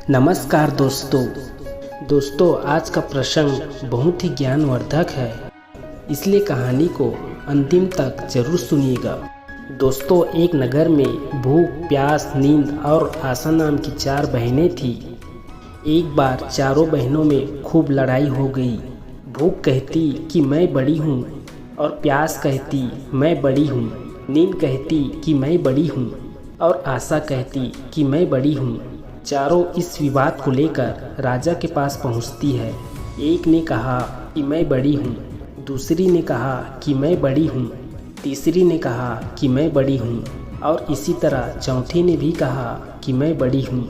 नमस्कार दोस्तों, आज का प्रसंग बहुत ही ज्ञानवर्धक है, इसलिए कहानी को अंतिम तक जरूर सुनिएगा। दोस्तों, एक नगर में भूख, प्यास, नींद और आशा नाम की 4 बहनें थीं। एक बार चारों बहनों में खूब लड़ाई हो गई। भूख कहती कि मैं बड़ी हूँ और प्यास कहती मैं बड़ी हूँ, नींद कहती कि मैं बड़ी हूँ और आशा कहती कि मैं बड़ी हूँ। चारों इस विवाद को लेकर राजा के पास पहुँचती है। एक ने कहा कि मैं बड़ी हूँ, दूसरी ने कहा कि मैं बड़ी हूँ, तीसरी ने कहा कि मैं बड़ी हूँ और इसी तरह चौथी ने भी कहा कि मैं बड़ी हूँ।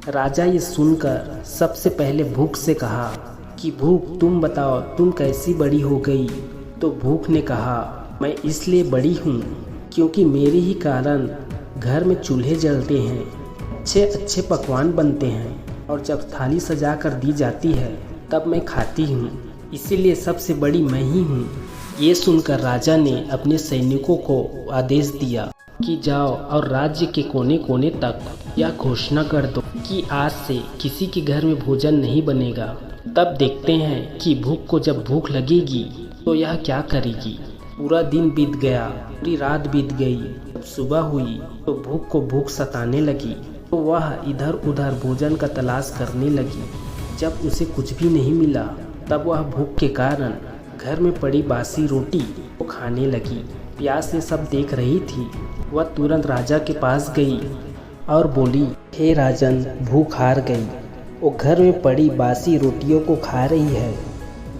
राजा ये सुनकर सबसे पहले भूख से कहा कि भूख, तुम बताओ तुम कैसी बड़ी हो गई। तो भूख ने कहा, मैं इसलिए बड़ी हूँ क्योंकि मेरे ही कारण घर में चूल्हे जलते हैं, अच्छे अच्छे पकवान बनते हैं और जब थाली सजा कर दी जाती है तब मैं खाती हूँ, इसीलिए सबसे बड़ी मैं ही हूँ। ये सुनकर राजा ने अपने सैनिकों को आदेश दिया कि जाओ और राज्य के कोने कोने तक यह घोषणा कर दो कि आज से किसी के घर में भोजन नहीं बनेगा। तब देखते हैं कि भूख को जब भूख लगेगी तो यह क्या करेगी। पूरा दिन बीत गया, पूरी रात बीत गई। जब सुबह हुई तो भूख को भूख सताने लगी, तो वह इधर उधर भोजन का तलाश करने लगी। जब उसे कुछ भी नहीं मिला तब वह भूख के कारण घर में पड़ी बासी रोटी को खाने लगी। प्यास ये सब देख रही थी। वह तुरंत राजा के पास गई और बोली, हे राजन, भूख हार गई, वो घर में पड़ी बासी रोटियों को खा रही है।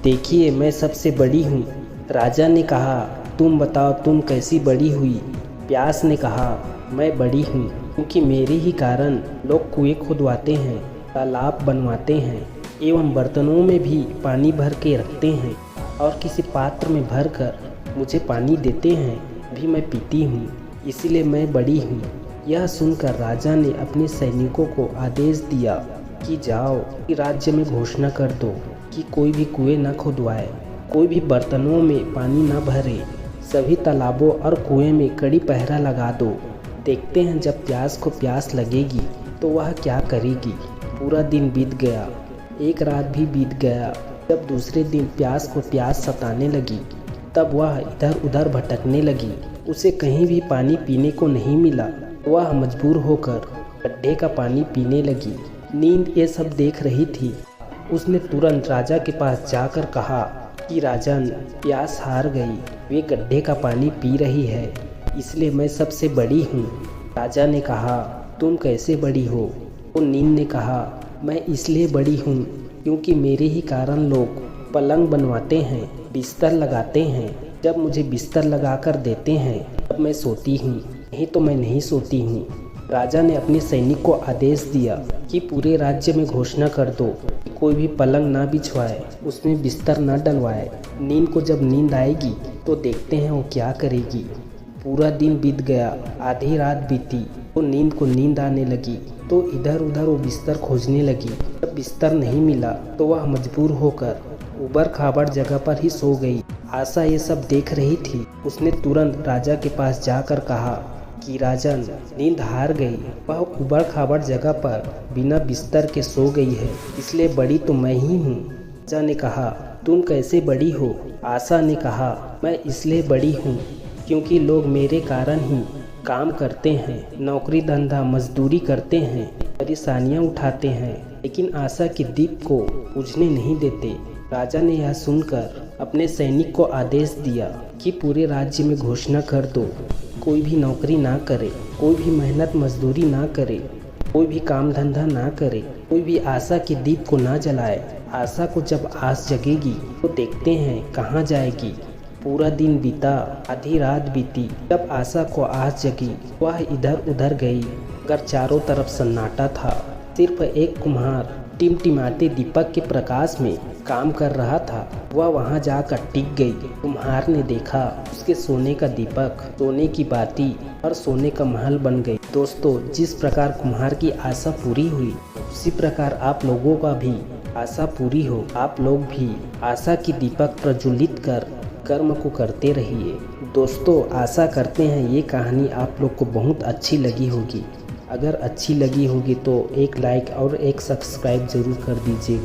देखिए, मैं सबसे बड़ी हूँ। राजा ने कहा, तुम बताओ तुम कैसी बड़ी हुई। प्यास ने कहा, मैं बड़ी हूँ क्योंकि मेरे ही कारण लोग कुएं खुदवाते हैं, तालाब बनवाते हैं एवं बर्तनों में भी पानी भर के रखते हैं और किसी पात्र में भर कर मुझे पानी देते हैं भी मैं पीती हूँ, इसीलिए मैं बड़ी हूँ। यह सुनकर राजा ने अपने सैनिकों को आदेश दिया कि जाओ कि राज्य में घोषणा कर दो कि कोई भी कुएं न खुदवाए, कोई भी बर्तनों में पानी न भरे, सभी तालाबों और कुएं में कड़ी पहरा लगा दो। देखते हैं जब प्यास को प्यास लगेगी तो वह क्या करेगी। पूरा दिन बीत गया, एक रात भी बीत गया। जब दूसरे दिन प्यास को प्यास सताने लगी तब वह इधर उधर भटकने लगी। उसे कहीं भी पानी पीने को नहीं मिला। वह मजबूर होकर गड्ढे का पानी पीने लगी। नींद ये सब देख रही थी। उसने तुरंत राजा के पास जाकर कहा कि राजन, प्यास हार गई, वे गड्ढे का पानी पी रही है, इसलिए मैं सबसे बड़ी हूँ। राजा ने कहा, तुम कैसे बड़ी हो। तो नींद ने कहा, मैं इसलिए बड़ी हूँ क्योंकि मेरे ही कारण लोग पलंग बनवाते हैं, बिस्तर लगाते हैं। जब मुझे बिस्तर लगा कर देते हैं तब मैं सोती हूँ, नहीं तो मैं नहीं सोती हूँ। राजा ने अपने सैनिक को आदेश दिया कि पूरे राज्य में घोषणा कर दो कि कोई भी पलंग ना बिछवाए, उसमें बिस्तर ना डलवाए। नींद को जब नींद आएगी तो देखते हैं वो क्या करेगी। पूरा दिन बीत गया, आधी रात बीती तो नींद को नींद आने लगी, तो इधर उधर वो बिस्तर खोजने लगी। जब बिस्तर नहीं मिला तो वह मजबूर होकर ऊबड़ खाबड़ जगह पर ही सो गई। आशा ये सब देख रही थी। उसने तुरंत राजा के पास जाकर कहा कि राजन, नींद हार गई, वह ऊबड़ खाबड़ जगह पर बिना बिस्तर के सो गई है, इसलिए बड़ी तो मैं ही हूँ। राजा ने कहा, तुम कैसे बड़ी हो। आशा ने कहा, मैं इसलिए बड़ी हूँ क्योंकि लोग मेरे कारण ही काम करते हैं, नौकरी धंधा मजदूरी करते हैं, परेशानियां उठाते हैं, लेकिन आशा के दीप को बुझने नहीं देते। राजा ने यह सुनकर अपने सैनिक को आदेश दिया कि पूरे राज्य में घोषणा कर दो, कोई भी नौकरी ना करे, कोई भी मेहनत मजदूरी ना करे, कोई भी काम धंधा ना करे, कोई भी आशा के दीप को ना जलाए। आशा को जब आस जगेगी तो देखते हैं कहाँ जाएगी। पूरा दिन बीता, आधी रात बीती। जब आशा को आस जगी वह इधर उधर गई, मगर चारों तरफ सन्नाटा था। सिर्फ एक कुम्हार टिमटिमाते दीपक के प्रकाश में काम कर रहा था। वह वहां जाकर टिक गई। कुम्हार ने देखा उसके सोने का दीपक, सोने की बाती और सोने का महल बन गई। दोस्तों, जिस प्रकार कुम्हार की आशा पूरी हुई उसी प्रकार आप लोगों का भी आशा पूरी हो। आप लोग भी आशा की दीपक प्रज्वलित कर कर्म को करते रहिए। दोस्तों, आशा करते हैं ये कहानी आप लोग को बहुत अच्छी लगी होगी। अगर अच्छी लगी होगी तो एक लाइक और एक सब्सक्राइब ज़रूर कर दीजिएगा।